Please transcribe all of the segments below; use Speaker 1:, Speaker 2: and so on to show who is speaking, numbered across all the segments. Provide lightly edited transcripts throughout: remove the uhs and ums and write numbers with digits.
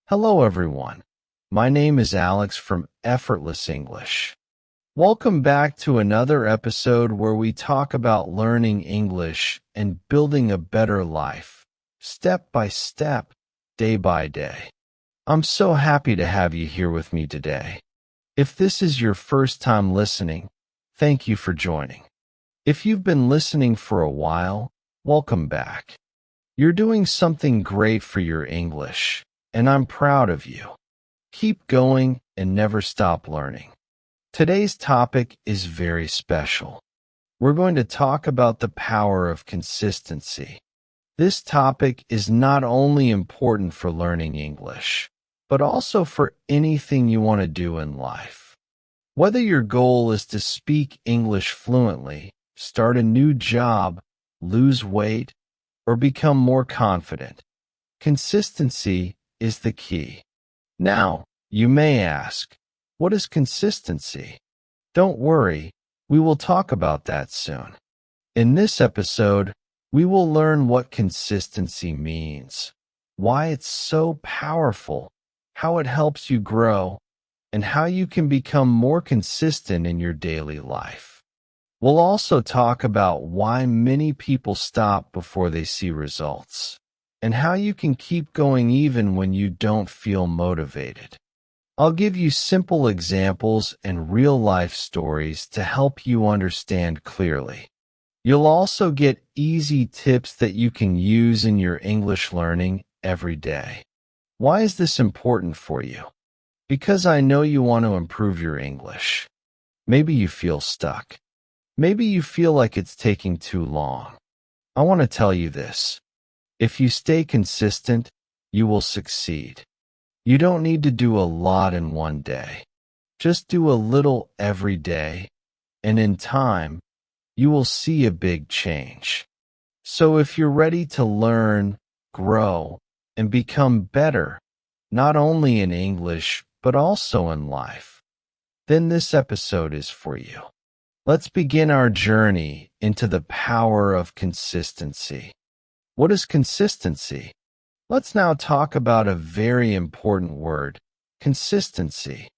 Speaker 1: Hello, everyone. My name is Alex from Effortless English. Welcome back to another episode where we talk about learning English and building a better life, step by step, day by day. I'm so happy to have you here with me today. If this is your first time listening, thank you for joining. If you've been listening for a while, welcome back. You're doing something great for your English, and I'm proud of you. Keep going and never stop learning. Today's topic is very special. We're going to talk about the power of consistency. This topic is not only important for learning English, but also for anything you want to do in life. Whether your goal is to speak English fluently, start a new job, lose weight, or become more confident, consistency is the key. Now, you may ask, what is consistency? Don't worry, we will talk about that soon. In this episode, we will learn what consistency means, why it's so powerful, how it helps you grow, and how you can become more consistent in your daily life. We'll also talk about why many people stop before they see results, and how you can keep going even when you don't feel motivated. I'll give you simple examples and real-life stories to help you understand clearly. You'll also get easy tips that you can use in your English learning every day. Why is this important for you? Because I know you want to improve your English. Maybe you feel stuck. Maybe you feel like it's taking too long. I want to tell you this. If you stay consistent, you will succeed. You don't need to do a lot in one day. Just do a little every day, and in time, you will see a big change. So if you're ready to learn, grow, and become better, not only in English, but also in life, then this episode is for you. Let's begin our journey into the power of consistency. What is consistency? Let's now talk about a very important word, consistency.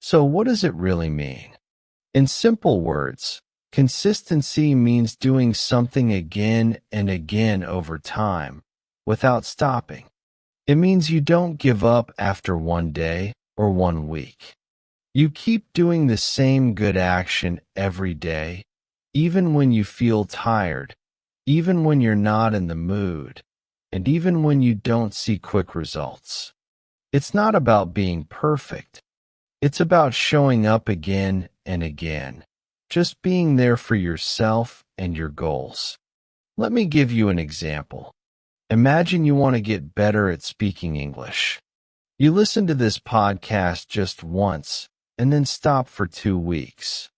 Speaker 1: So what does it really mean? In simple words, consistency means doing something again and again over time, without stopping. It means you don't give up after one day or 1 week. You keep doing the same good action every day, even when you feel tired, even when you're not in the mood, and even when you don't see quick results. It's not about being perfect. It's about showing up again and again, just being there for yourself and your goals. Let me give you an example. Imagine you want to get better at speaking English. You listen to this podcast just once, and then stop for 2 weeks.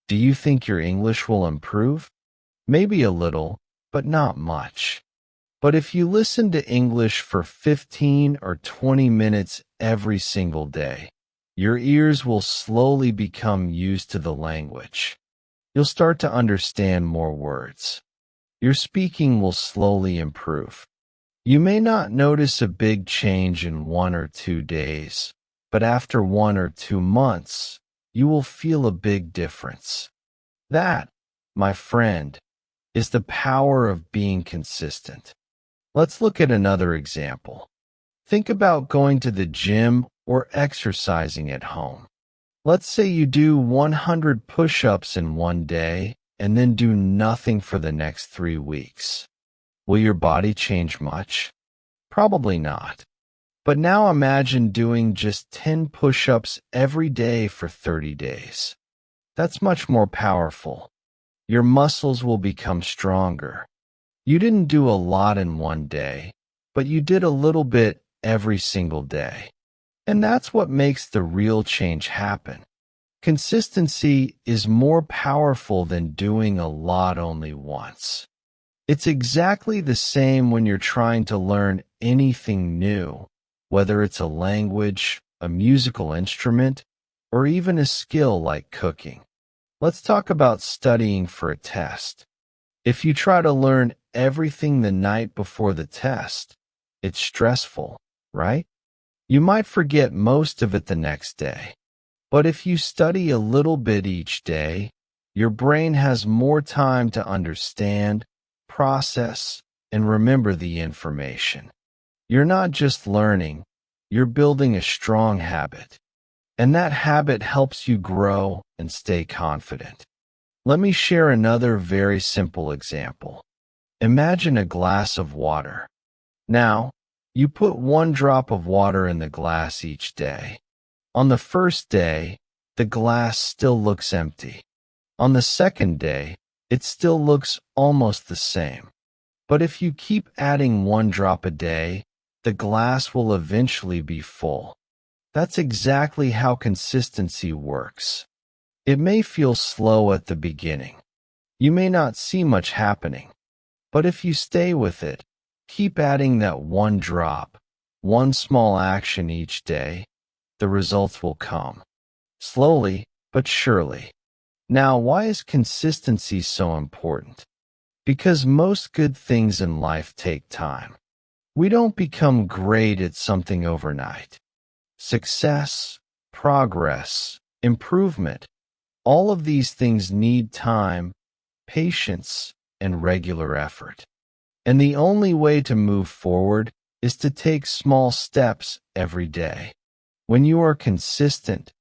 Speaker 1: Do you think your English will improve? Maybe a little, but not much. But if you listen to English for 15 or 20 minutes every single day, your ears will slowly become used to the language. You'll start to understand more words. Your speaking will slowly improve. You may not notice a big change in 1 or 2 days, but after 1 or 2 months, you will feel a big difference. That, my friend, is the power of being consistent. Let's look at another example. Think about going to the gym or exercising at home. Let's say you do 100 push-ups in one day and then do nothing for the next 3 weeks. Will your body change much? Probably not. But now imagine doing just 10 push-ups every day for 30 days. That's much more powerful. Your muscles will become stronger. You didn't do a lot in one day, but you did a little bit every single day. And that's what makes the real change happen. Consistency is more powerful than doing a lot only once. It's exactly the same when you're trying to learn anything new, whether it's a language, a musical instrument, or even a skill like cooking. Let's talk about studying for a test. If you try to learn everything the night before the test, it's stressful, right? You might forget most of it the next day. But if you study a little bit each day, your brain has more time to understand, process, and remember the information. You're not just learning, you're building a strong habit. And that habit helps you grow and stay confident. Let me share another very simple example. Imagine a glass of water. Now, you put one drop of water in the glass each day. On the first day, the glass still looks empty. On the second day, it still looks almost the same. But if you keep adding one drop a day, the glass will eventually be full. That's exactly how consistency works. It may feel slow at the beginning. You may not see much happening. But if you stay with it, keep adding that one drop, one small action each day, the results will come. Slowly, but surely. Now, why is consistency so important? Because most good things in life take time. We don't become great at something overnight. Success, progress, improvement, all of these things need time, patience, and regular effort. And the only way to move forward is to take small steps every day. When you are consistent,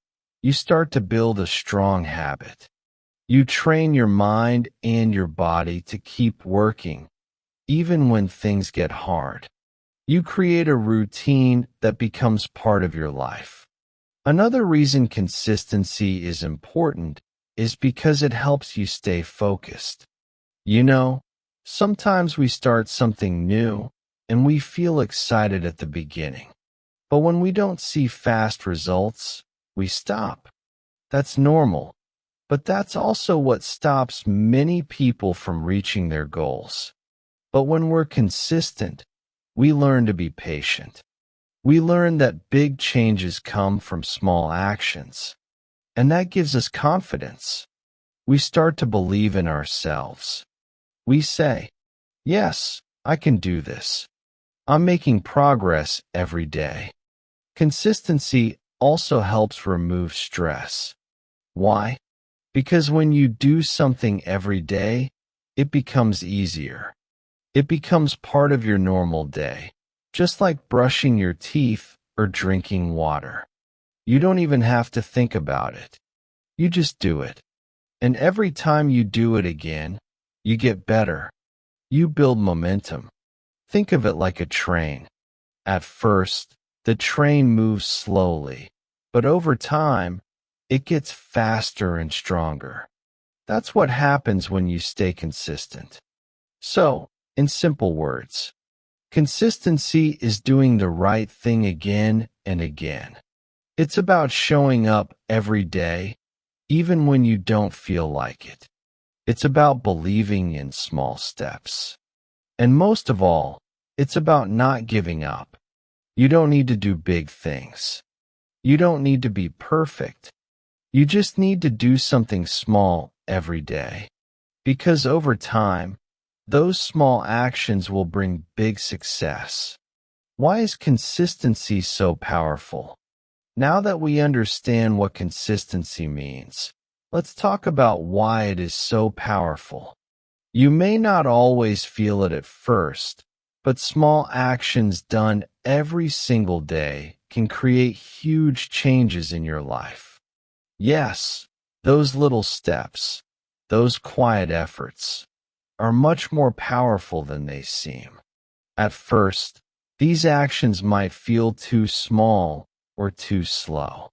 Speaker 1: you start to build a strong habit. You train your mind and your body to keep working, even when things get hard. You create a routine that becomes part of your life. Another reason consistency is important is because it helps you stay focused. You know, sometimes we start something new and we feel excited at the beginning. But when we don't see fast results, we stop. That's normal. But that's also what stops many people from reaching their goals. But when we're consistent, we learn to be patient. We learn that big changes come from small actions. And that gives us confidence. We start to believe in ourselves. We say, yes, I can do this. I'm making progress every day. Consistency also helps remove stress. Why? Because when you do something every day, it becomes easier. It becomes part of your normal day, just like brushing your teeth or drinking water. You don't even have to think about it. You just do it. And every time you do it again, you get better. You build momentum. Think of it like a train. At first, the train moves slowly, but over time, it gets faster and stronger. That's what happens when you stay consistent. So, in simple words, consistency is doing the right thing again and again. It's about showing up every day, even when you don't feel like it. It's about believing in small steps. And most of all, it's about not giving up. You don't need to do big things. You don't need to be perfect. You just need to do something small every day. Because over time, those small actions will bring big success. Why is consistency so powerful? Now that we understand what consistency means, let's talk about why it is so powerful. You may not always feel it at first, but small actions done every single day can create huge changes in your life. Yes, those little steps, those quiet efforts, are much more powerful than they seem. At first, these actions might feel too small or too slow.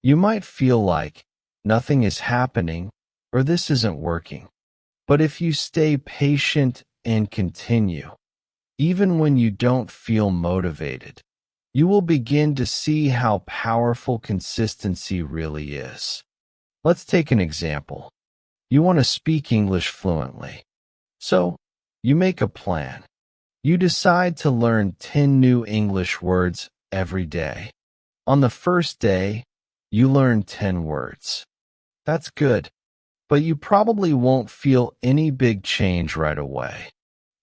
Speaker 1: You might feel like nothing is happening or this isn't working. But if you stay patient and continue, even when you don't feel motivated, you will begin to see how powerful consistency really is. Let's take an example. You want to speak English fluently. So, you make a plan. You decide to learn 10 new English words every day. On the first day, you learn 10 words. That's good, but you probably won't feel any big change right away.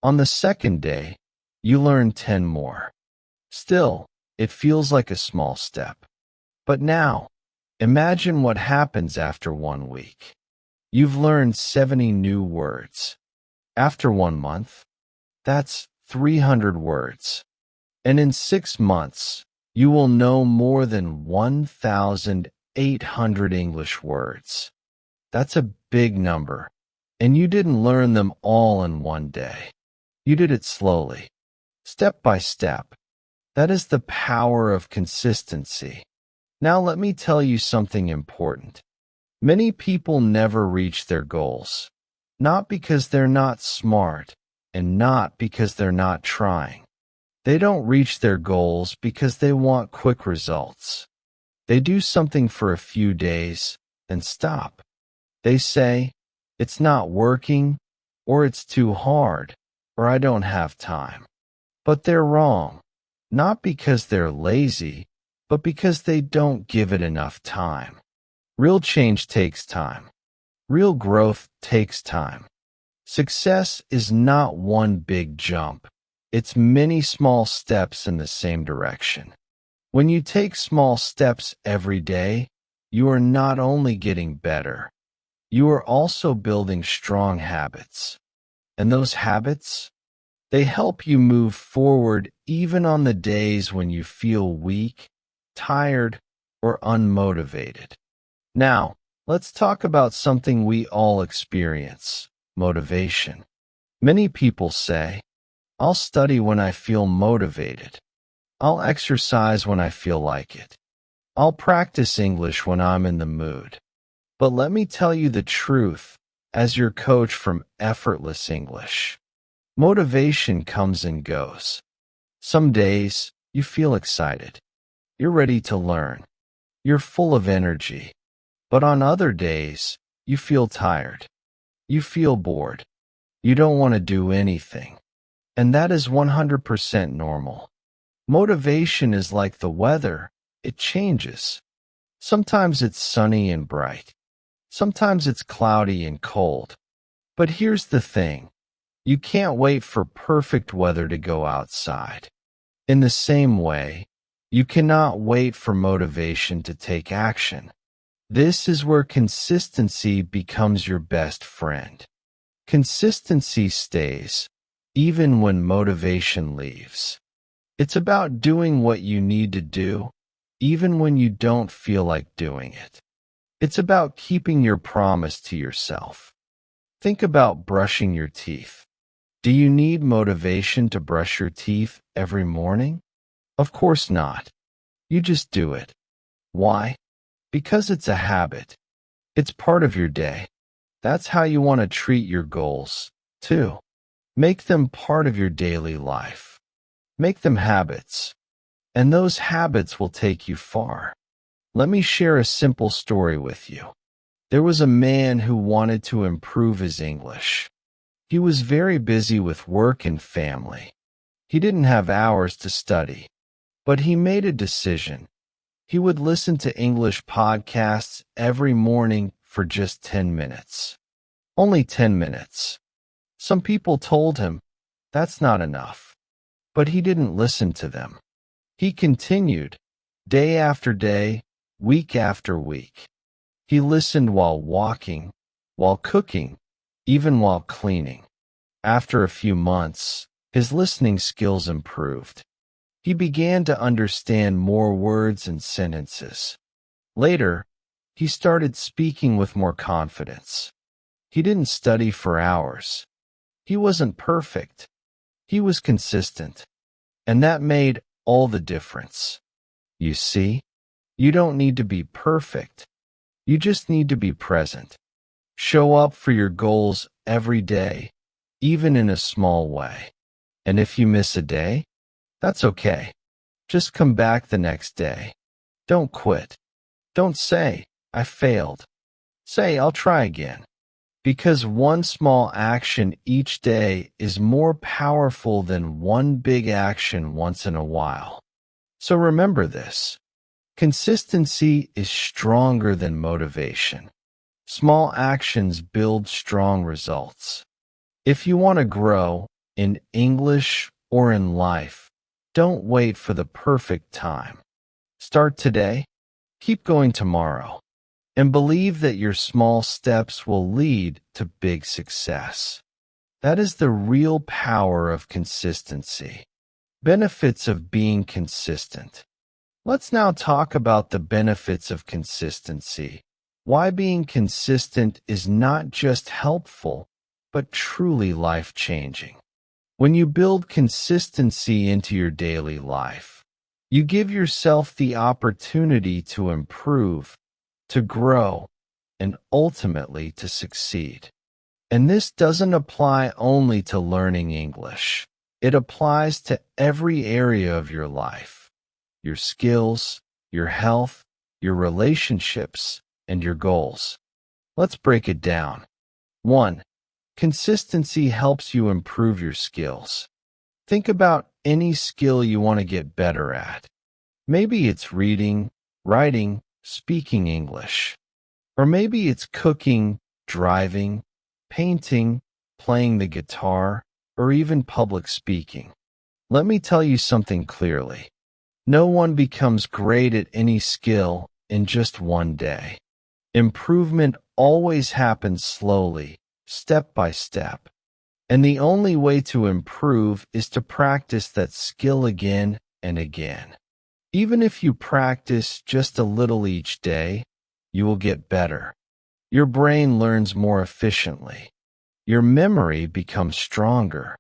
Speaker 1: On the second day, you learn 10 more. Still, It feels like a small step. But now, imagine what happens after 1 week. You've learned 70 new words. After 1 month, that's 300 words. And in 6 months, you will know more than 1,800 English words. That's a big number. And you didn't learn them all in one day. You did it slowly, step by step. That is the power of consistency. Now let me tell you something important. Many people never reach their goals, not because they're not smart and not because they're not trying. They don't reach their goals because they want quick results. They do something for a few days and stop. They say, it's not working, or it's too hard, or I don't have time. But they're wrong, not because they're lazy, but because they don't give it enough time. Real change takes time. Real growth takes time. Success is not one big jump. It's many small steps in the same direction. When you take small steps every day, you are not only getting better, you are also building strong habits. And those habits, they help you move forward even on the days when you feel weak, tired, or unmotivated. Now, let's talk about something we all experience, motivation. Many people say, I'll study when I feel motivated. I'll exercise when I feel like it. I'll practice English when I'm in the mood. But let me tell you the truth, as your coach from Effortless English. Motivation comes and goes. Some days, you feel excited. You're ready to learn. You're full of energy. But on other days, you feel tired. You feel bored. You don't want to do anything. And that is 100% normal. Motivation is like the weather. It changes. Sometimes it's sunny and bright. Sometimes it's cloudy and cold. But here's the thing. You can't wait for perfect weather to go outside. In the same way, you cannot wait for motivation to take action. This is where consistency becomes your best friend. Consistency stays, even when motivation leaves. It's about doing what you need to do, even when you don't feel like doing it. It's about keeping your promise to yourself. Think about brushing your teeth. Do you need motivation to brush your teeth every morning? Of course not. You just do it. Why? Because it's a habit. It's part of your day. That's how you want to treat your goals, too. Make them part of your daily life. Make them habits. And those habits will take you far. Let me share a simple story with you. There was a man who wanted to improve his English. He was very busy with work and family. He didn't have hours to study, but he made a decision. He would listen to English podcasts every morning for just 10 minutes. Only 10 minutes. Some people told him, that's not enough. But he didn't listen to them. He continued, day after day, week after week. He listened while walking, while cooking, even while cleaning. After a few months, his listening skills improved. He began to understand more words and sentences. Later, he started speaking with more confidence. He didn't study for hours. He wasn't perfect. He was consistent. And that made all the difference. You see, you don't need to be perfect. You just need to be present. Show up for your goals every day, even in a small way. And if you miss a day, that's okay. Just come back the next day. Don't quit. Don't say, I failed. Say, I'll try again. Because one small action each day is more powerful than one big action once in a while. So remember this. Consistency is stronger than motivation. Small actions build strong results. If you want to grow in English or in life, Don't wait for the perfect time. Start today, keep going tomorrow, and believe that your small steps will lead to big success. That is the real power of consistency. Benefits of being consistent. Let's now talk about the benefits of consistency. Why being consistent is not just helpful, but truly life-changing. When you build consistency into your daily life, you give yourself the opportunity to improve, to grow, and ultimately to succeed. And this doesn't apply only to learning English. It applies to every area of your life, your skills, your health, your relationships, and your goals. Let's break it down. 1. Consistency helps you improve your skills. Think about any skill you want to get better at. Maybe it's reading, writing, speaking English. Or maybe it's cooking, driving, painting, playing the guitar, or even public speaking. Let me tell you something clearly. No one becomes great at any skill in just one day. Improvement always happens slowly, step by step. And the only way to improve is to practice that skill again and again. Even if you practice just a little each day, you will get better. Your brain learns more efficiently. Your memory becomes stronger.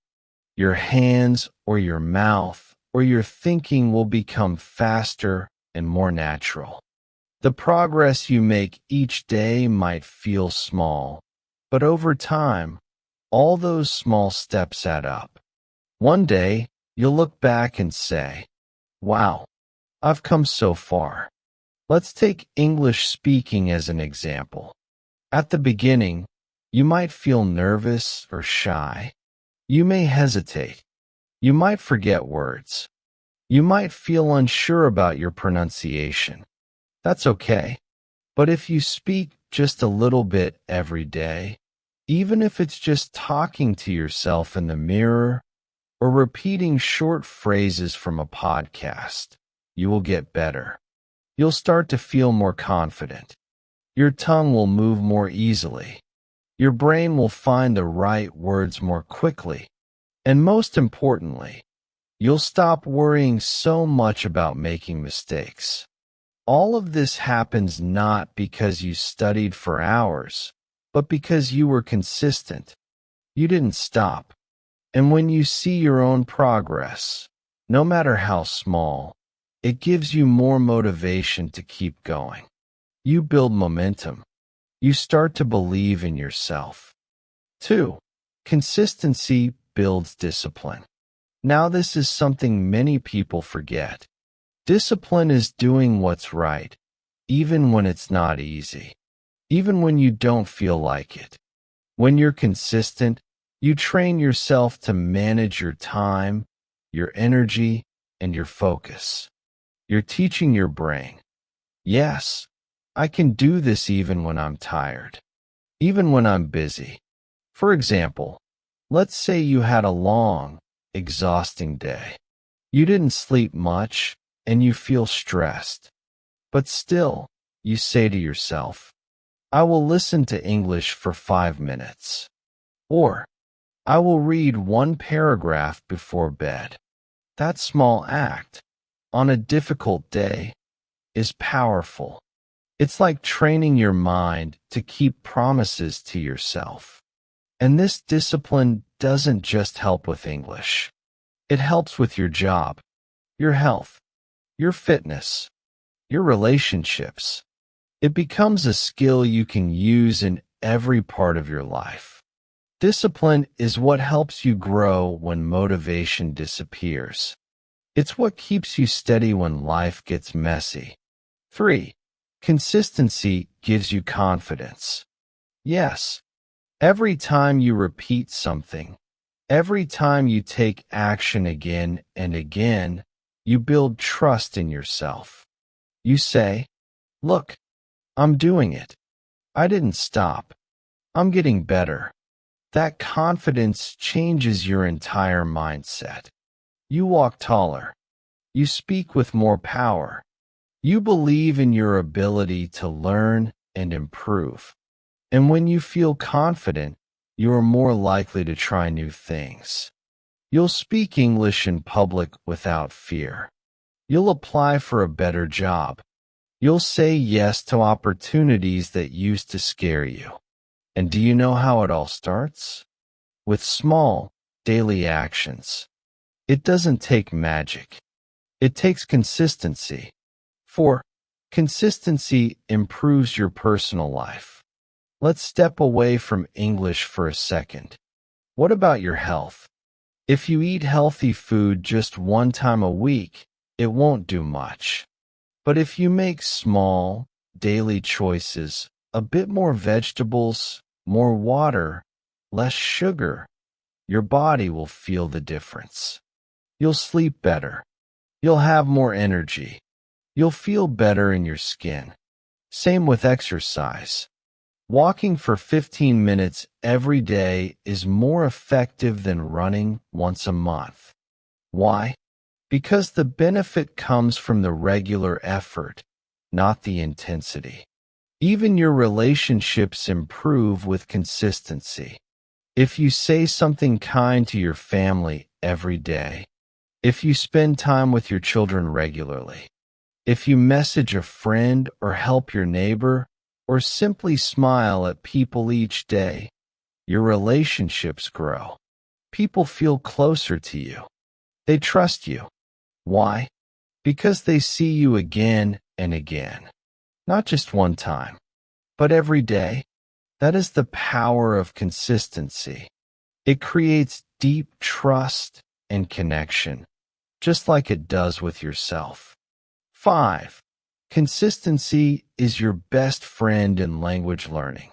Speaker 1: Your hands or your mouth or your thinking will become faster and more natural. The progress you make each day might feel small, but over time, all those small steps add up. One day, you'll look back and say, "Wow, I've come so far." Let's take English speaking as an example. At the beginning, you might feel nervous or shy. You may hesitate. You might forget words. You might feel unsure about your pronunciation. That's okay. But if you speak just a little bit every day, even if it's just talking to yourself in the mirror or repeating short phrases from a podcast, you will get better. You'll start to feel more confident. Your tongue will move more easily. Your brain will find the right words more quickly. And most importantly, you'll stop worrying so much about making mistakes. All of this happens not because you studied for hours, but because you were consistent. You didn't stop. And when you see your own progress, no matter how small, it gives you more motivation to keep going. You build momentum. You start to believe in yourself. 2. Consistency builds discipline. Now this is something many people forget. Discipline is doing what's right, even when it's not easy, even when you don't feel like it. When you're consistent, you train yourself to manage your time, your energy, and your focus. You're teaching your brain, yes, I can do this even when I'm tired, even when I'm busy. For example, let's say you had a long, exhausting day. You didn't sleep much, and you feel stressed. But still, you say to yourself, I will listen to English for 5 minutes. Or, I will read one paragraph before bed. That small act, on a difficult day, is powerful. It's like training your mind to keep promises to yourself. And this discipline doesn't just help with English. It helps with your job, your health, your fitness, your relationships. It becomes a skill you can use in every part of your life. Discipline is what helps you grow when motivation disappears. It's what keeps you steady when life gets messy. 3. Consistency gives you confidence. Yes, every time you repeat something, every time you take action again and again, you build trust in yourself. You say, look, I'm doing it. I didn't stop. I'm getting better. That confidence changes your entire mindset. You walk taller. You speak with more power. You believe in your ability to learn and improve. And when you feel confident, you are more likely to try new things. You'll speak English in public without fear. You'll apply for a better job. You'll say yes to opportunities that used to scare you. And do you know how it all starts? With small, daily actions. It doesn't take magic. It takes consistency. For consistency improves your personal life. Let's step away from English for a second. What about your health? If you eat healthy food just one time a week, it won't do much. But if you make small, daily choices, a bit more vegetables, more water, less sugar, your body will feel the difference. You'll sleep better. You'll have more energy. You'll feel better in your skin. Same with exercise. Walking for 15 minutes every day is more effective than running once a month. Why? Because the benefit comes from the regular effort, not the intensity. Even your relationships improve with consistency. If you say something kind to your family every day, if you spend time with your children regularly, if you message a friend or help your neighbor, or simply smile at people each day, your relationships grow. People feel closer to you. They trust you. Why? Because they see you again and again. Not just one time, but every day. That is the power of consistency. It creates deep trust and connection, just like it does with yourself. 5. Consistency is your best friend in language learning.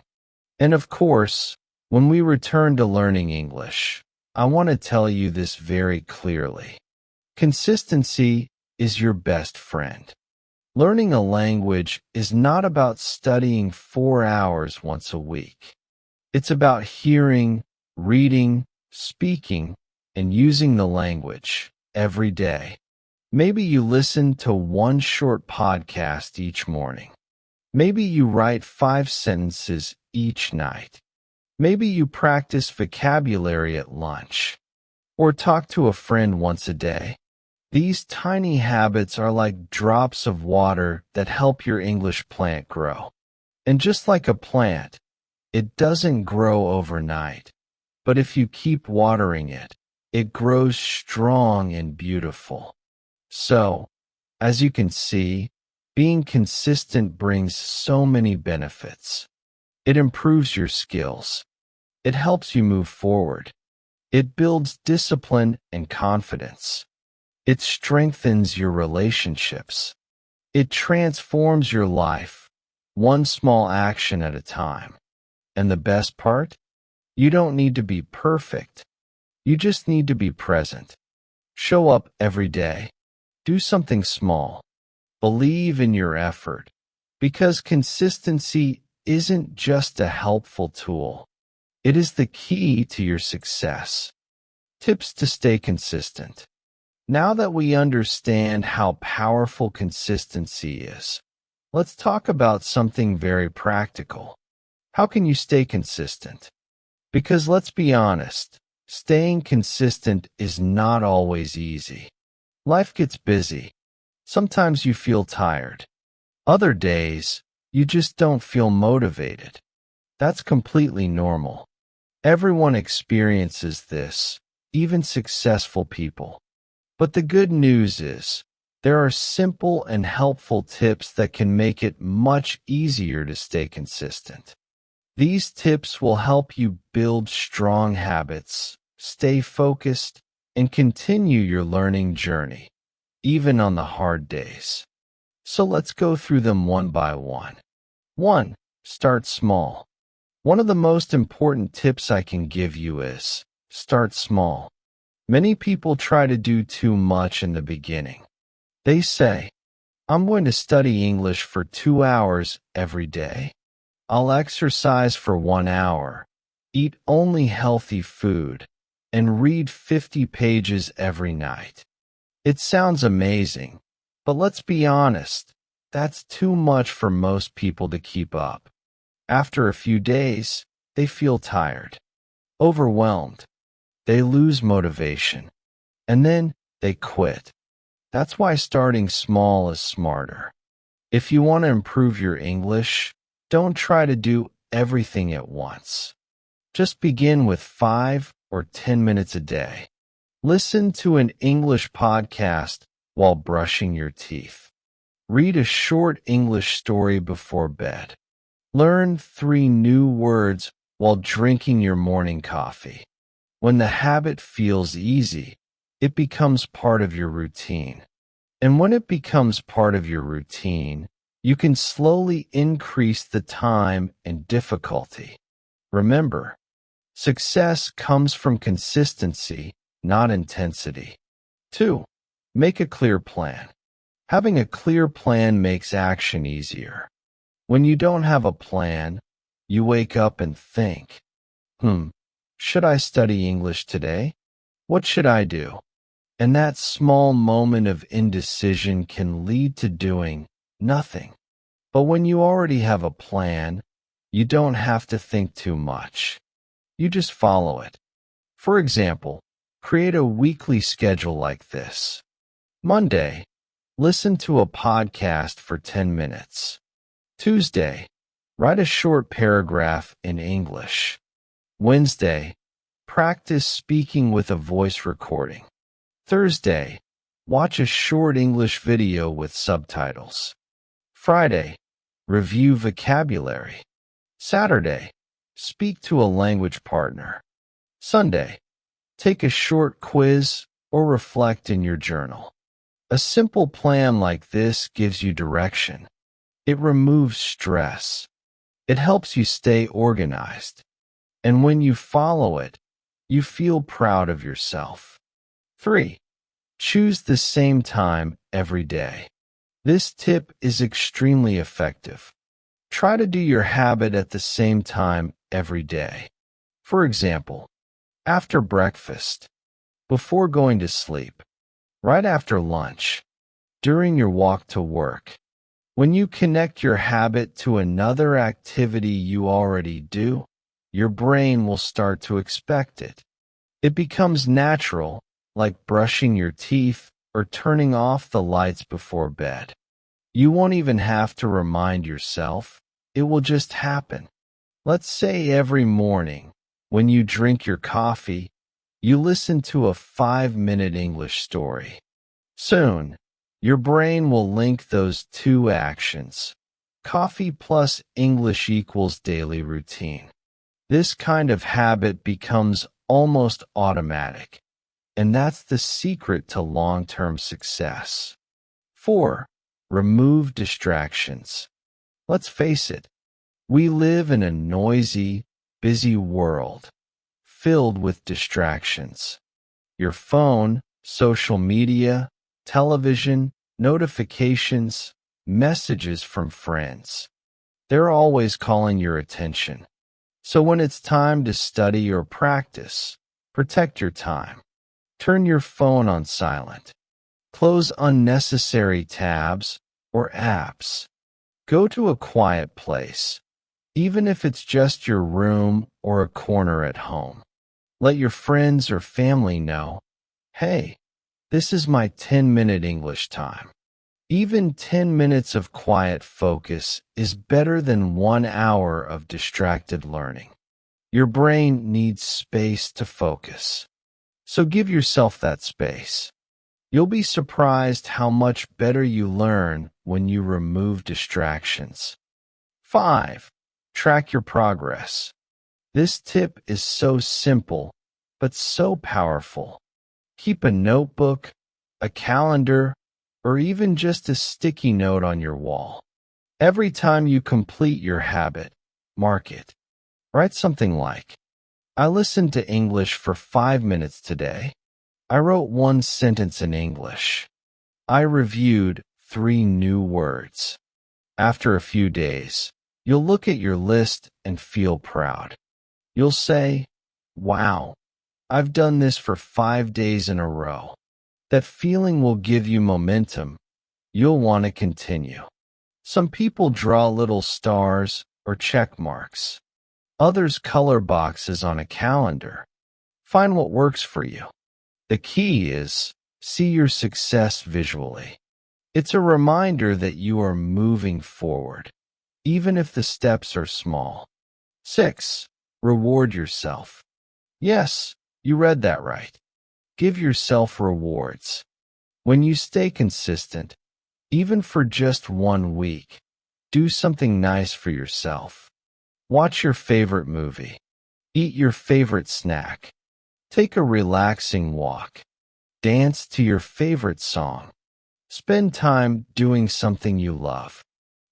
Speaker 1: And of course, when we return to learning English, I want to tell you this very clearly. Consistency is your best friend. Learning a language is not about studying 4 hours once a week. It's about hearing, reading, speaking, and using the language every day. Maybe you listen to one short podcast each morning. Maybe you write 5 sentences each night. Maybe you practice vocabulary at lunch, or talk to a friend once a day. These tiny habits are like drops of water that help your English plant grow. And just like a plant, it doesn't grow overnight. But if you keep watering it, it grows strong and beautiful. So, as you can see, being consistent brings so many benefits. It improves your skills. It helps you move forward. It builds discipline and confidence. It strengthens your relationships. It transforms your life, one small action at a time. And the best part? You don't need to be perfect. You just need to be present. Show up every day. Do something small. Believe in your effort. Because consistency isn't just a helpful tool. It is the key to your success. Tips to stay consistent. Now that we understand how powerful consistency is, let's talk about something very practical. How can you stay consistent? Because let's be honest, staying consistent is not always easy. Life gets busy. Sometimes you feel tired. Other days, you just don't feel motivated. That's completely normal. Everyone experiences this, even successful people. But the good news is, there are simple and helpful tips that can make it much easier to stay consistent. These tips will help you build strong habits, stay focused, and continue your learning journey, even on the hard days. So let's go through them one by one. 1. Start small. One of the most important tips I can give you is, start small. Many people try to do too much in the beginning. They say, I'm going to study English for 2 hours every day. I'll exercise for 1 hour, eat only healthy food, and read 50 pages every night. It sounds amazing, but let's be honest, that's too much for most people to keep up. After a few days, they feel tired, overwhelmed, they lose motivation, and then they quit. That's why starting small is smarter. If you want to improve your English, don't try to do everything at once. Just begin with 5 or 10 minutes a day. Listen to an English podcast while brushing your teeth. Read a short English story before bed. Learn 3 new words while drinking your morning coffee. When the habit feels easy, it becomes part of your routine. And when it becomes part of your routine, you can slowly increase the time and difficulty. Remember, success comes from consistency, not intensity. 2. Make a clear plan. Having a clear plan makes action easier. When you don't have a plan, you wake up and think, should I study English today? What should I do? And that small moment of indecision can lead to doing nothing. But when you already have a plan, you don't have to think too much. You just follow it. For example, create a weekly schedule like this. Monday, listen to a podcast for 10 minutes. Tuesday, write a short paragraph in English. Wednesday, practice speaking with a voice recording. Thursday, watch a short English video with subtitles. Friday, review vocabulary. Saturday, speak to a language partner. Sunday, take a short quiz or reflect in your journal. A simple plan like this gives you direction. It removes stress. It helps you stay organized. And when you follow it, you feel proud of yourself. 3. Choose the same time every day. This tip is extremely effective. Try to do your habit at the same time every day. For example, after breakfast, before going to sleep, right after lunch, during your walk to work. When you connect your habit to another activity you already do, your brain will start to expect it. It becomes natural, like brushing your teeth or turning off the lights before bed. You won't even have to remind yourself. It will just happen. Let's say every morning, when you drink your coffee, you listen to a 5-minute English story. Soon, your brain will link those two actions. Coffee plus English equals daily routine. This kind of habit becomes almost automatic, and that's the secret to long-term success. 4. Remove distractions. Let's face it, we live in a noisy, busy world, filled with distractions. Your phone, social media, television, notifications, messages from friends. They're always calling your attention. So when it's time to study or practice, protect your time. Turn your phone on silent. Close unnecessary tabs or apps. Go to a quiet place, even if it's just your room or a corner at home. Let your friends or family know, hey, this is my 10-minute English time. Even 10 minutes of quiet focus is better than 1 hour of distracted learning. Your brain needs space to focus. So give yourself that space. You'll be surprised how much better you learn when you remove distractions. 5. Track your progress. This tip is so simple, but so powerful. Keep a notebook, a calendar, or even just a sticky note on your wall. Every time you complete your habit, mark it. Write something like, I listened to English for 5 minutes today. I wrote 1 sentence in English. I reviewed 3 new words. After a few days, you'll look at your list and feel proud. You'll say, wow, I've done this for 5 days in a row. That feeling will give you momentum. You'll want to continue. Some people draw little stars or check marks. Others color boxes on a calendar. Find what works for you. The key is see your success visually. It's a reminder that you are moving forward, even if the steps are small. 6. Reward yourself. Yes, you read that right. Give yourself rewards. When you stay consistent, even for just 1 week, do something nice for yourself. Watch your favorite movie. Eat your favorite snack. Take a relaxing walk. Dance to your favorite song. Spend time doing something you love.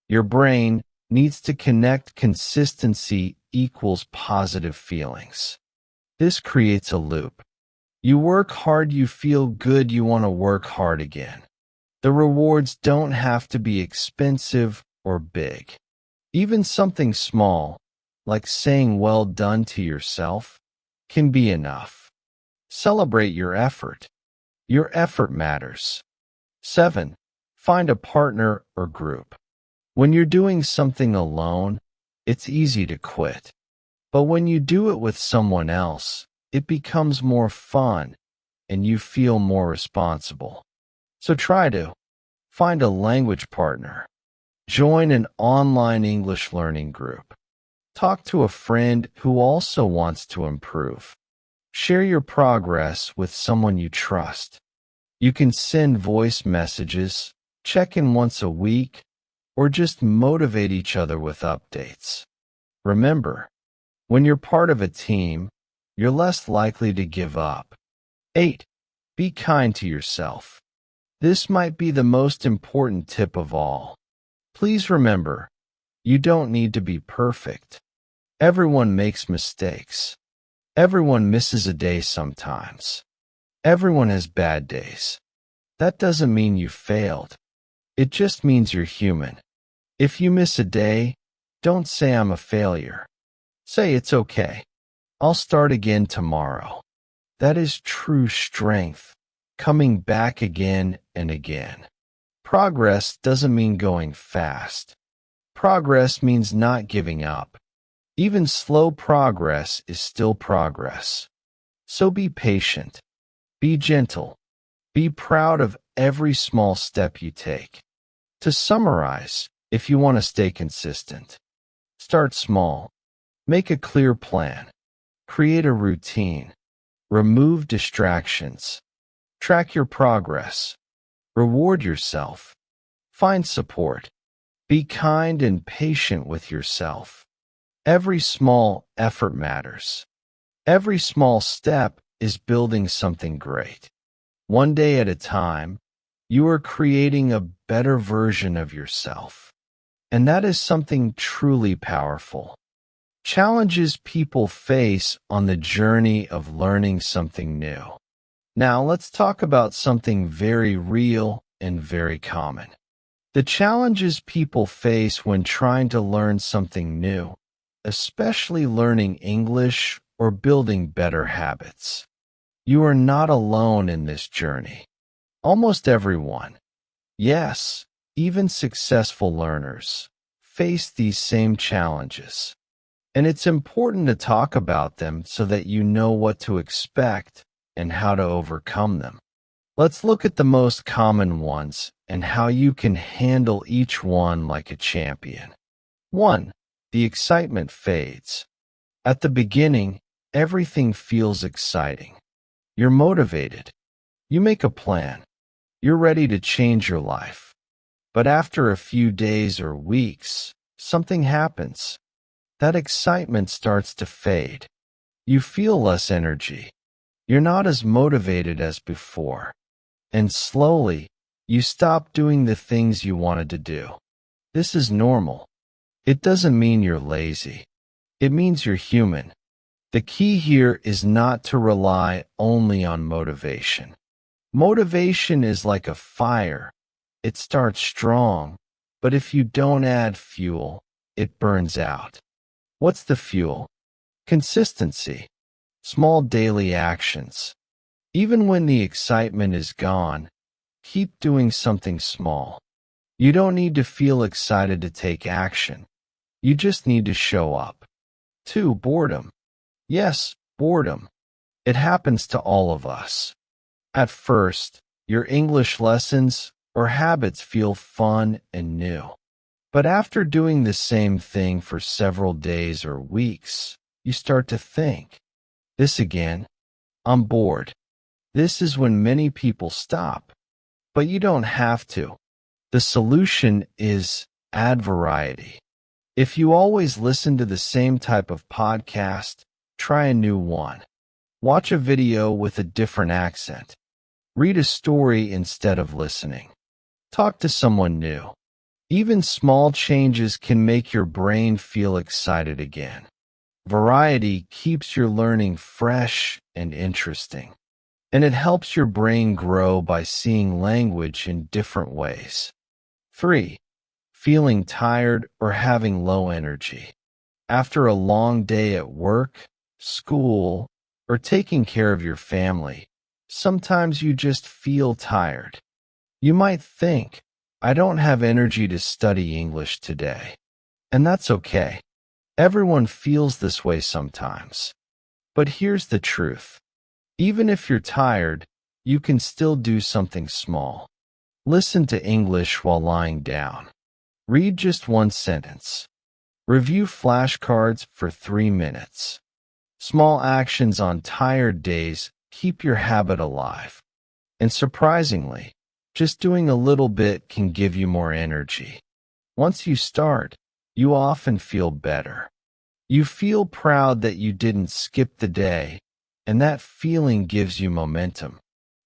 Speaker 1: Your brain needs to connect consistency equals positive feelings. This creates a loop. You work hard, you feel good, you want to work hard again. The rewards don't have to be expensive or big. Even something small, like saying well done to yourself, can be enough. Celebrate your effort. Your effort matters. 7. Find a partner or group. When you're doing something alone, it's easy to quit. But when you do it with someone else, it becomes more fun and you feel more responsible. So try to find a language partner. Join an online English learning group. Talk to a friend who also wants to improve. Share your progress with someone you trust. You can send voice messages, check in once a week, or just motivate each other with updates. Remember, when you're part of a team, you're less likely to give up. 8. Be kind to yourself. This might be the most important tip of all. Please remember, you don't need to be perfect. Everyone makes mistakes. Everyone misses a day sometimes. Everyone has bad days. That doesn't mean you failed. It just means you're human. If you miss a day, don't say I'm a failure. Say it's okay. I'll start again tomorrow. That is true strength, coming back again and again. Progress doesn't mean going fast. Progress means not giving up. Even slow progress is still progress. So be patient. Be gentle. Be proud of every small step you take. To summarize, if you want to stay consistent, start small. Make a clear plan. Create a routine. Remove distractions. Track your progress. Reward yourself. Find support. Be kind and patient with yourself. Every small effort matters. Every small step is building something great. One day at a time, you are creating a better version of yourself. And that is something truly powerful. Challenges people face on the journey of learning something new. Now let's talk about something very real and very common. The challenges people face when trying to learn something new, especially learning English or building better habits. You are not alone in this journey. Almost everyone, yes, even successful learners, face these same challenges. And it's important to talk about them so that you know what to expect and how to overcome them. Let's look at the most common ones and how you can handle each one like a champion. 1. The excitement fades. At the beginning, everything feels exciting. You're motivated. You make a plan. You're ready to change your life. But after a few days or weeks, something happens. That excitement starts to fade. You feel less energy. You're not as motivated as before. And slowly, you stop doing the things you wanted to do. This is normal. It doesn't mean you're lazy. It means you're human. The key here is not to rely only on motivation. Motivation is like a fire. It starts strong, but if you don't add fuel, it burns out. What's the fuel? Consistency. Small daily actions. Even when the excitement is gone, keep doing something small. You don't need to feel excited to take action. You just need to show up. 2. Boredom. Yes, boredom. It happens to all of us. At first, your English lessons or habits feel fun and new. But after doing the same thing for several days or weeks, you start to think, this again? I'm bored. This is when many people stop. But you don't have to. The solution is add variety. If you always listen to the same type of podcast, try a new one. Watch a video with a different accent. Read a story instead of listening. Talk to someone new. Even small changes can make your brain feel excited again. Variety keeps your learning fresh and interesting, and it helps your brain grow by seeing language in different ways. 3. Feeling tired or having low energy. After a long day at work, school, or taking care of your family, sometimes you just feel tired. You might think, I don't have energy to study English today. And that's okay. Everyone feels this way sometimes. But here's the truth. Even if you're tired, you can still do something small. Listen to English while lying down. Read just one sentence. Review flashcards for 3 minutes. Small actions on tired days keep your habit alive. And surprisingly, just doing a little bit can give you more energy. Once you start, you often feel better. You feel proud that you didn't skip the day, and that feeling gives you momentum.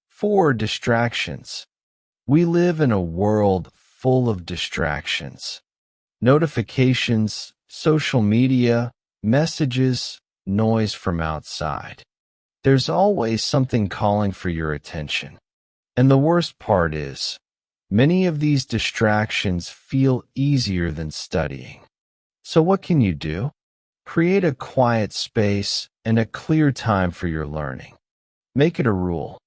Speaker 1: 4. Distractions. We live in a world full of distractions. Notifications, social media, messages, noise from outside. There's always something calling for your attention. And the worst part is, many of these distractions feel easier than studying. So what can you do? Create a quiet space and a clear time for your learning. Make it a rule.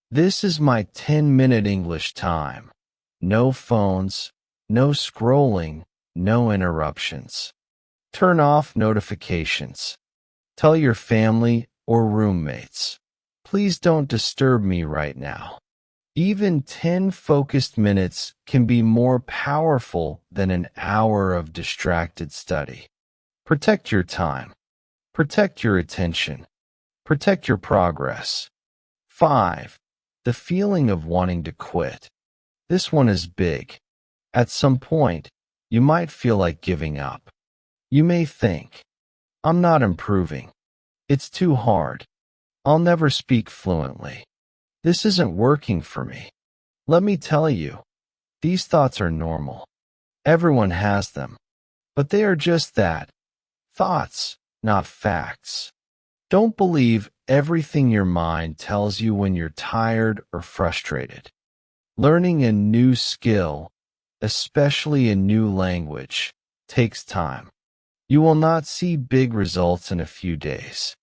Speaker 1: This is my 10-minute English time. No phones, no scrolling, no interruptions. Turn off notifications. Tell your family or roommates, please don't disturb me right now. Even 10 focused minutes can be more powerful than an hour of distracted study. Protect your time. Protect your attention. Protect your progress. 5. The feeling of wanting to quit. This one is big. At some point, you might feel like giving up. You may think, I'm not improving. It's too hard. I'll never speak fluently. This isn't working for me. Let me tell you, these thoughts are normal. Everyone has them. But they are just that, thoughts, not facts. Don't believe everything your mind tells you when you're tired or frustrated. Learning a new skill, especially a new language, takes time. You will not see big results in a few days.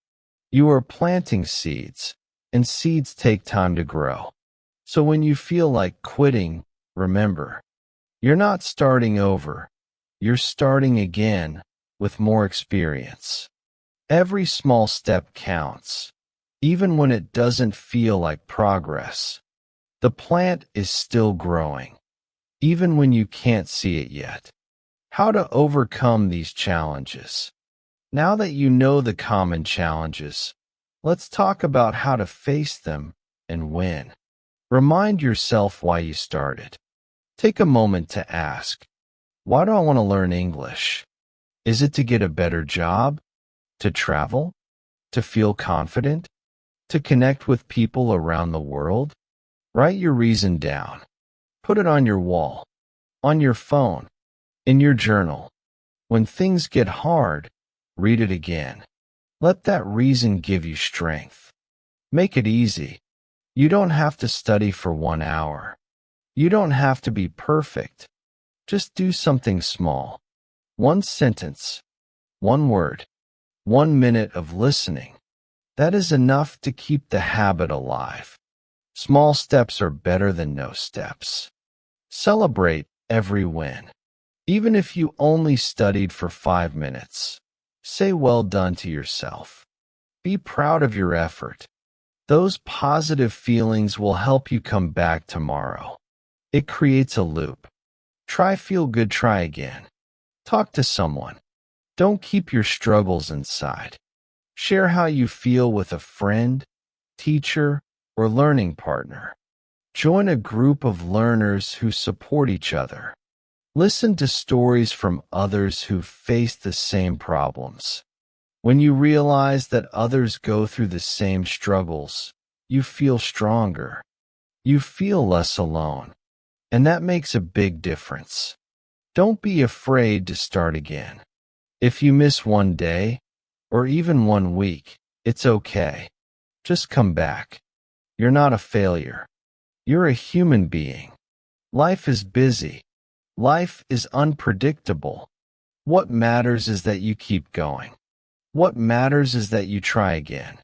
Speaker 1: You are planting seeds, and seeds take time to grow. So when you feel like quitting, remember, you're not starting over. You're starting again with more experience. Every small step counts, even when it doesn't feel like progress. The plant is still growing, even when you can't see it yet. How to overcome these challenges. Now that you know the common challenges, let's talk about how to face them and win. Remind yourself why you started. Take a moment to ask, why do I want to learn English? Is it to get a better job? To travel? To feel confident? To connect with people around the world? Write your reason down. Put it on your wall, on your phone, in your journal. When things get hard, read it again. Let that reason give you strength. Make it easy. You don't have to study for 1 hour. You don't have to be perfect. Just do something small. 1 sentence, 1 word, 1 minute of listening. That is enough to keep the habit alive. Small steps are better than no steps. Celebrate every win. Even if you only studied for 5 minutes, say well done to yourself. Be proud of your effort. Those positive feelings will help you come back tomorrow. It creates a loop. Feel good, try again. Talk to someone. Don't keep your struggles inside. Share how you feel with a friend, teacher, or learning partner. Join a group of learners who support each other. Listen to stories from others who face the same problems. When you realize that others go through the same struggles, you feel stronger. You feel less alone. And that makes a big difference. Don't be afraid to start again. If you miss one day, or even 1 week, it's okay. Just come back. You're not a failure. You're a human being. Life is busy. Life is unpredictable. What matters is that you keep going. What matters is that you try again.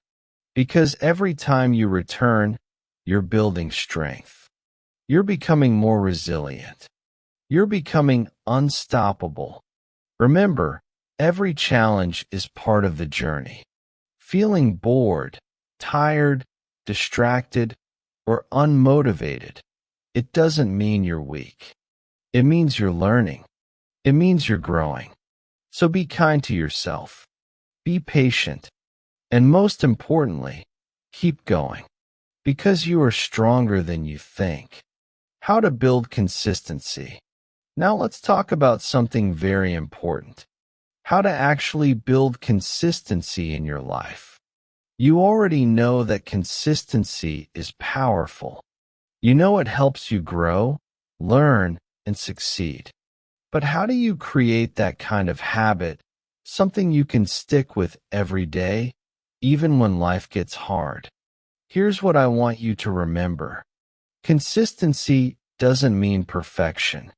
Speaker 1: Because every time you return, you're building strength. You're becoming more resilient. You're becoming unstoppable. Remember, every challenge is part of the journey. Feeling bored, tired, distracted, or unmotivated, it doesn't mean you're weak. It means you're learning. It means you're growing. So be kind to yourself. Be patient. And most importantly, keep going. Because you are stronger than you think. How to build consistency. Now let's talk about something very important. How to actually build consistency in your life. You already know that consistency is powerful. You know it helps you grow, learn, and succeed. But how do you create that kind of habit, something you can stick with every day, even when life gets hard? Here's what I want you to remember. Consistency doesn't mean perfection.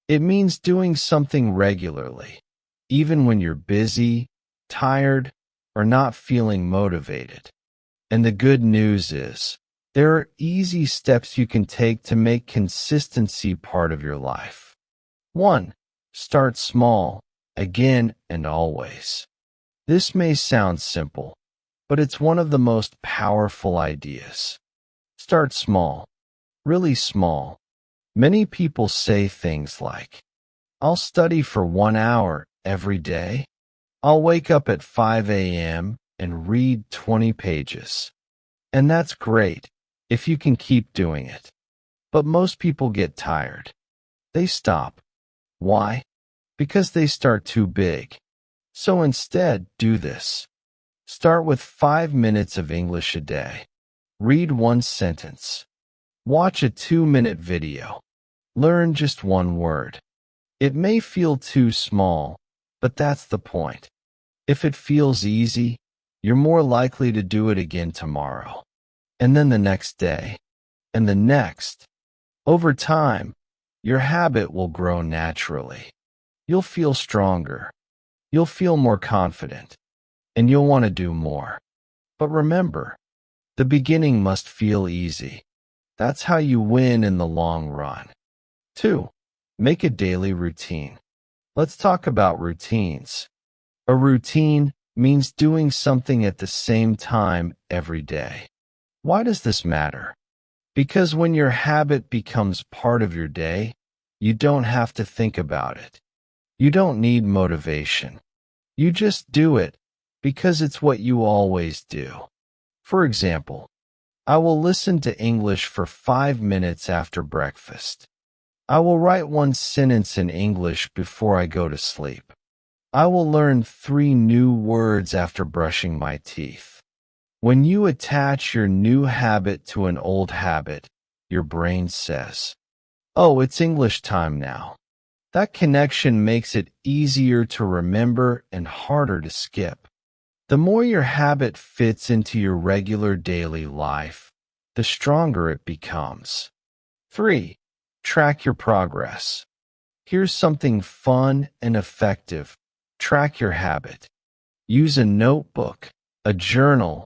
Speaker 1: It means doing something regularly, even when you're busy, tired, or not feeling motivated. And the good news is, there are easy steps you can take to make consistency part of your life. 1. Start small, again and always. This may sound simple, but it's one of the most powerful ideas. Start small, really small. Many people say things like, I'll study for 1 hour every day. I'll wake up at 5 a.m. and read 20 pages. And that's great if you can keep doing it. But most people get tired. They stop. Why? Because they start too big. So instead, do this. Start with 5 minutes of English a day. Read 1 sentence. Watch a 2-minute video. Learn just 1 word. It may feel too small, but that's the point. If it feels easy, you're more likely to do it again tomorrow. And then the next day. And the next. Over time, your habit will grow naturally. You'll feel stronger. You'll feel more confident. And you'll want to do more. But remember, the beginning must feel easy. That's how you win in the long run. 2. Make a daily routine. Let's talk about routines. A routine means doing something at the same time every day. Why does this matter? Because when your habit becomes part of your day, you don't have to think about it. You don't need motivation. You just do it because it's what you always do. For example, I will listen to English for 5 minutes after breakfast. I will write 1 sentence in English before I go to sleep. I will learn 3 new words after brushing my teeth. When you attach your new habit to an old habit, your brain says, "Oh, it's English time now." That connection makes it easier to remember and harder to skip. The more your habit fits into your regular daily life, the stronger it becomes. 3. Track your progress. Here's something fun and effective. Track your habit. Use a notebook, a journal,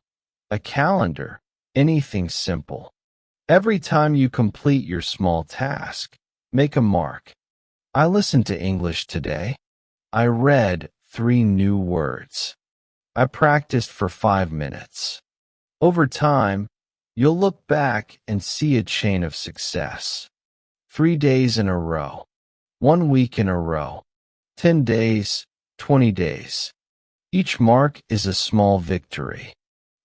Speaker 1: a calendar, anything simple. Every time you complete your small task, make a mark. I listened to English today. I read 3 new words. I practiced for 5 minutes. Over time, you'll look back and see a chain of success. 3 days in a row, 1 week in a row, 10 days, 20 days. Each mark is a small victory.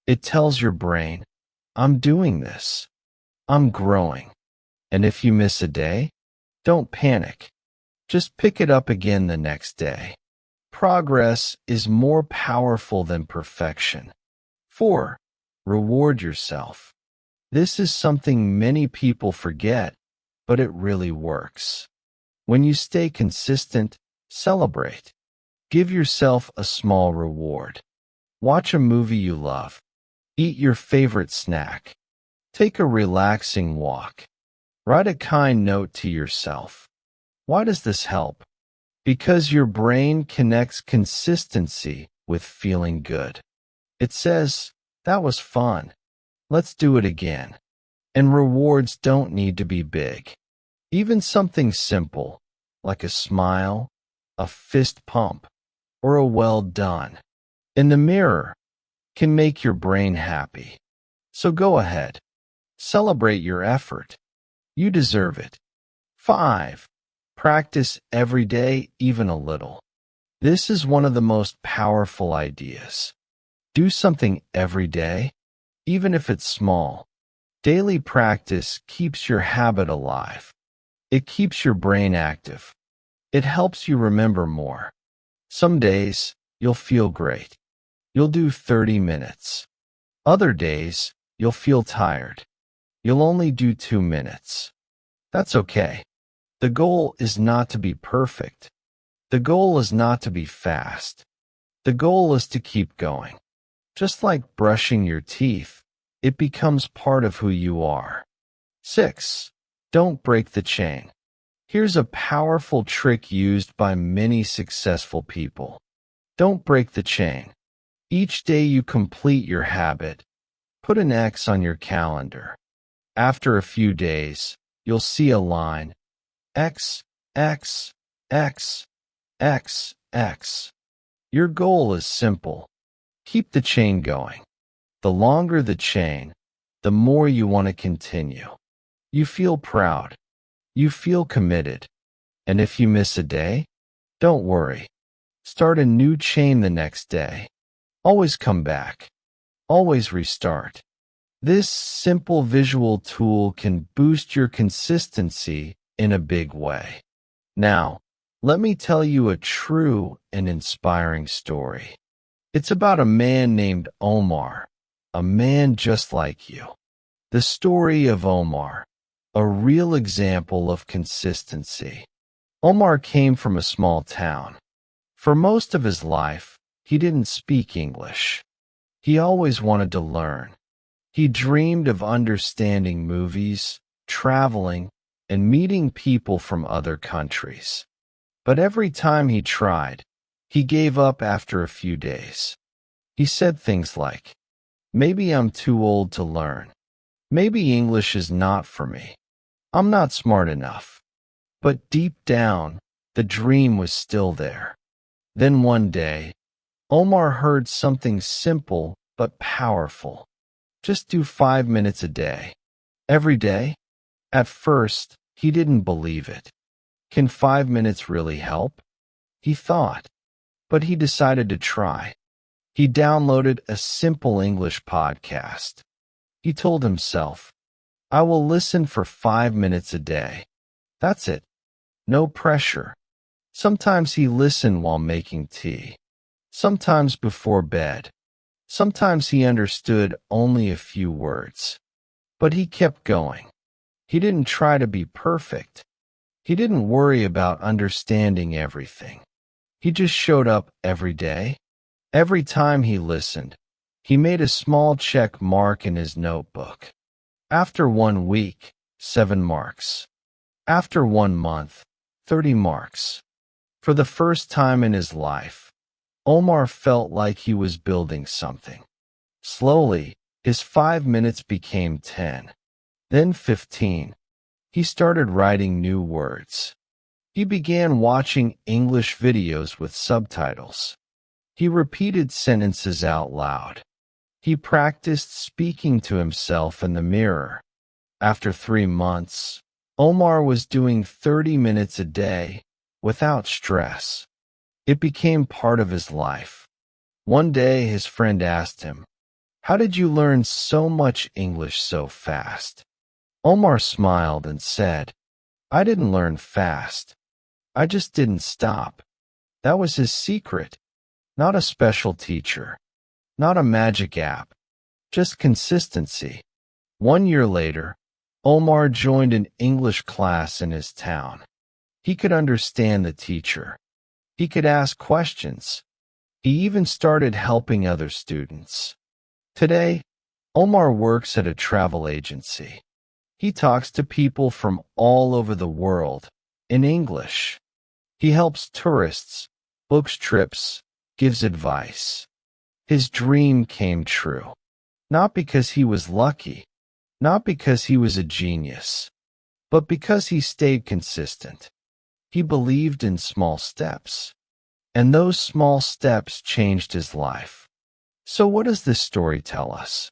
Speaker 1: It tells your brain, I'm doing this. I'm growing. And if you miss a day, don't panic. Just pick it up again the next day. Progress is more powerful than perfection. 4. Reward yourself. This is something many people forget, but it really works. When you stay consistent, celebrate. Give yourself a small reward. Watch a movie you love. Eat your favorite snack. Take a relaxing walk. Write a kind note to yourself. Why does this help? Because your brain connects consistency with feeling good. It says, that was fun. Let's do it again. And rewards don't need to be big. Even something simple, like a smile, a fist pump, or a well done in the mirror, can make your brain happy. So go ahead. Celebrate your effort. You deserve it. 5. Practice every day, even a little. This is one of the most powerful ideas. Do something every day, even if it's small. Daily practice keeps your habit alive. It keeps your brain active. It helps you remember more. Some days, you'll feel great. You'll do 30 minutes. Other days, you'll feel tired. You'll only do 2 minutes. That's okay. The goal is not to be perfect. The goal is not to be fast. The goal is to keep going. Just like brushing your teeth, it becomes part of who you are. 6. Don't break the chain. Here's a powerful trick used by many successful people. Don't break the chain. Each day you complete your habit, put an X on your calendar. After a few days, you'll see a line. X, X, X, X, X. Your goal is simple. Keep the chain going. The longer the chain, the more you want to continue. You feel proud. You feel committed. And if you miss a day, don't worry. Start a new chain the next day. Always come back. Always restart. This simple visual tool can boost your consistency in a big way. Now, let me tell you a true and inspiring story. It's about a man named Omar, a man just like you. The story of Omar, a real example of consistency. Omar came from a small town. For most of his life, he didn't speak English. He always wanted to learn. He dreamed of understanding movies, traveling, and meeting people from other countries. But every time he tried, he gave up after a few days. He said things like, maybe I'm too old to learn. Maybe English is not for me. I'm not smart enough. But deep down, the dream was still there. Then one day, Omar heard something simple but powerful. Just do 5 minutes a day. Every day? At first, he didn't believe it. Can 5 minutes really help? He thought. But he decided to try. He downloaded a simple English podcast. He told himself, I will listen for 5 minutes a day. That's it. No pressure. Sometimes he listened while making tea. Sometimes before bed. Sometimes he understood only a few words. But he kept going. He didn't try to be perfect. He didn't worry about understanding everything. He just showed up every day. Every time he listened, he made a small check mark in his notebook. After 1 week, 7 marks. After 1 month, 30 marks. For the first time in his life, Omar felt like he was building something. Slowly, His 5 minutes became 10, then 15. He started writing new words. He began watching English videos with subtitles. He repeated sentences out loud. He practiced speaking to himself in the mirror. After 3 months, Omar was doing 30 minutes a day without stress. It became part of his life. One day, his friend asked him, "How did you learn so much English so fast?" Omar smiled and said, "I didn't learn fast. I just didn't stop." That was his secret. Not a special teacher, not a magic app, just consistency. 1 year later, Omar joined an English class in his town. He could understand the teacher. He could ask questions. He even started helping other students. Today, Omar works at a travel agency. He talks to people from all over the world in English. He helps tourists, books trips, gives advice. His dream came true. Not because he was lucky, not because he was a genius, but because he stayed consistent. He believed in small steps, and those small steps changed his life. So what does this story tell us?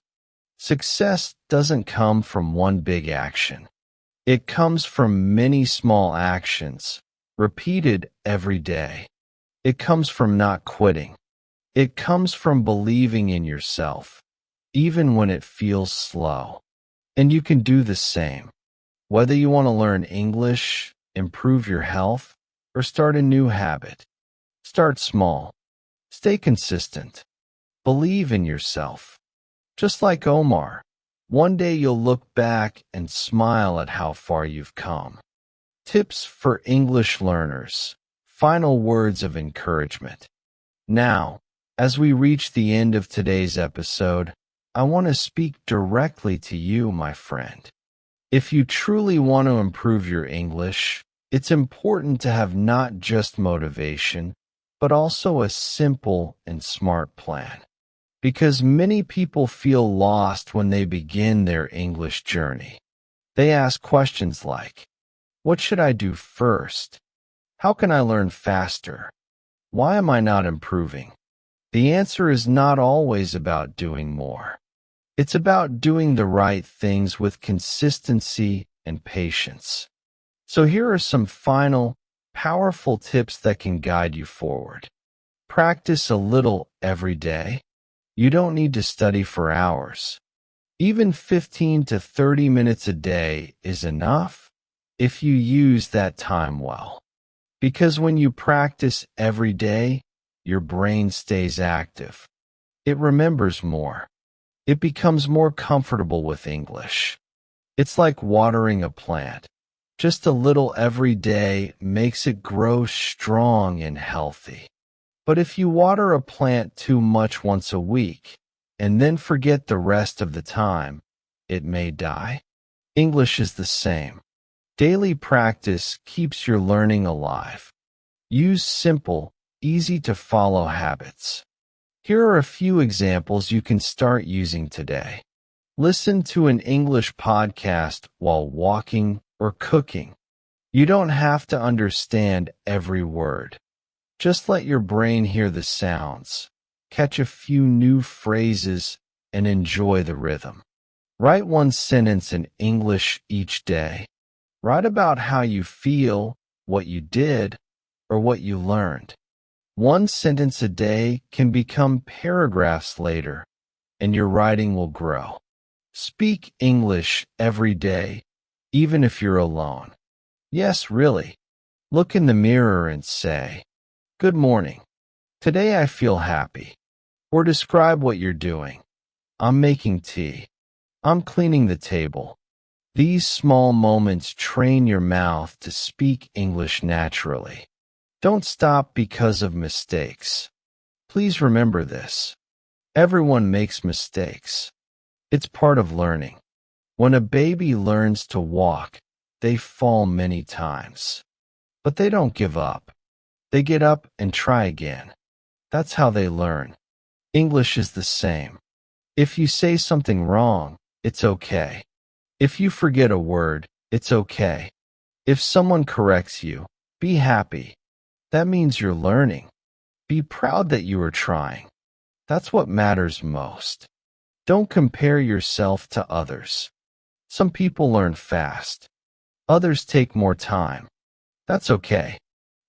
Speaker 1: Success doesn't come from one big action. It comes from many small actions, repeated every day. It comes from not quitting. It comes from believing in yourself, even when it feels slow. And you can do the same. Whether you want to learn English, improve your health, or start a new habit, start small. Stay consistent. Believe in yourself. Just like Omar, one day you'll look back and smile at how far you've come. Tips for English learners. Final words of encouragement. Now, as we reach the end of today's episode, I want to speak directly to you, my friend. If you truly want to improve your English, it's important to have not just motivation, but also a simple and smart plan. Because many people feel lost when they begin their English journey. They ask questions like, what should I do first? How can I learn faster? Why am I not improving? The answer is not always about doing more. It's about doing the right things with consistency and patience. So here are some final, powerful tips that can guide you forward. Practice a little every day. You don't need to study for hours. Even 15 to 30 minutes a day is enough if you use that time well. Because when you practice every day, your brain stays active. It remembers more. It becomes more comfortable with English. It's like watering a plant. Just a little every day makes it grow strong and healthy. But if you water a plant too much once a week, and then forget the rest of the time, it may die. English is the same. Daily practice keeps your learning alive. Use simple, easy-to-follow habits. Here are a few examples you can start using today. Listen to an English podcast while walking or cooking. You don't have to understand every word. Just let your brain hear the sounds, catch a few new phrases, and enjoy the rhythm. Write one sentence in English each day. Write about how you feel, what you did, or what you learned. One sentence a day can become paragraphs later, and your writing will grow. Speak English every day, even if you're alone. Yes, really. Look in the mirror and say, "Good morning. Today I feel happy." Or describe what you're doing. "I'm making tea. I'm cleaning the table." These small moments train your mouth to speak English naturally. Don't stop because of mistakes. Please remember this. Everyone makes mistakes. It's part of learning. When a baby learns to walk, they fall many times. But they don't give up. They get up and try again. That's how they learn. English is the same. If you say something wrong, it's okay. If you forget a word, it's okay. If someone corrects you, be happy. That means you're learning. Be proud that you are trying. That's what matters most. Don't compare yourself to others. Some people learn fast. Others take more time. That's okay.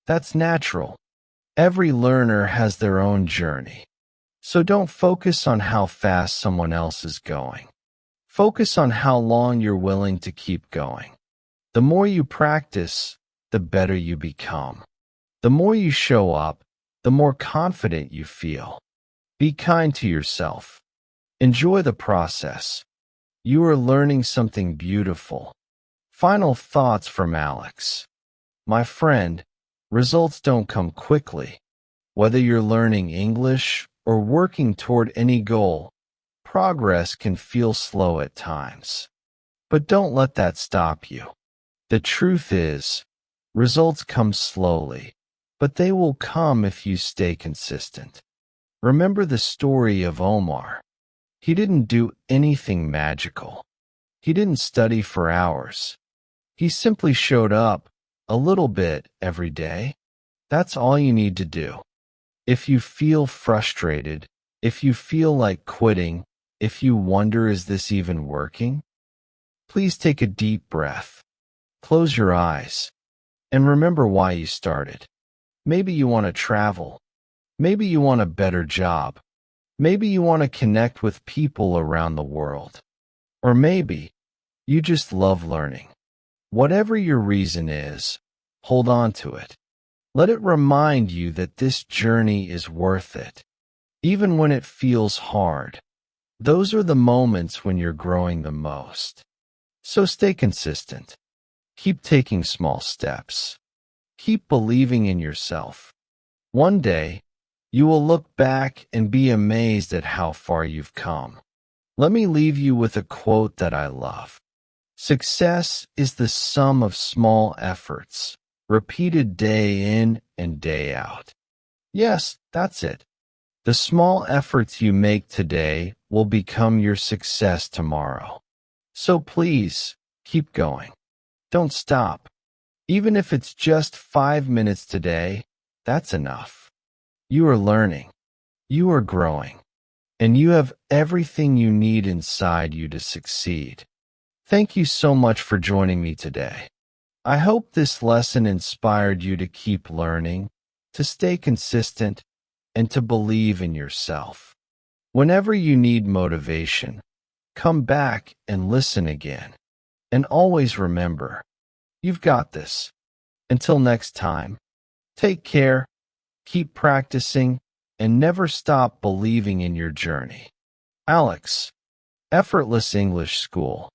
Speaker 1: That's natural. Every learner has their own journey. So don't focus on how fast someone else is going. Focus on how long you're willing to keep going. The more you practice, the better you become. The more you show up, the more confident you feel. Be kind to yourself. Enjoy the process. You are learning something beautiful. Final thoughts from Alex. My friend, results don't come quickly. Whether you're learning English or working toward any goal, progress can feel slow at times. But don't let that stop you. The truth is, results come slowly, but they will come if you stay consistent. Remember the story of Omar. He didn't do anything magical. He didn't study for hours. He simply showed up a little bit every day. That's all you need to do. If you feel frustrated, if you feel like quitting, if you wonder, is this even working? Please take a deep breath. Close your eyes and remember why you started. Maybe you want to travel. Maybe you want a better job. Maybe you want to connect with people around the world. Or maybe you just love learning. Whatever your reason is, hold on to it. Let it remind you that this journey is worth it. Even when it feels hard, those are the moments when you're growing the most. So stay consistent. Keep taking small steps. Keep believing in yourself. One day, you will look back and be amazed at how far you've come. Let me leave you with a quote that I love. Success is the sum of small efforts, repeated day in and day out. Yes, that's it. The small efforts you make today will become your success tomorrow. So please, keep going. Don't stop. Even if it's just 5 minutes today, that's enough. You are learning. You are growing. And you have everything you need inside you to succeed. Thank you so much for joining me today. I hope this lesson inspired you to keep learning, to stay consistent, and to believe in yourself. Whenever you need motivation, come back and listen again. And always remember, you've got this. Until next time, take care, keep practicing, and never stop believing in your journey. Alex, Effortless English School.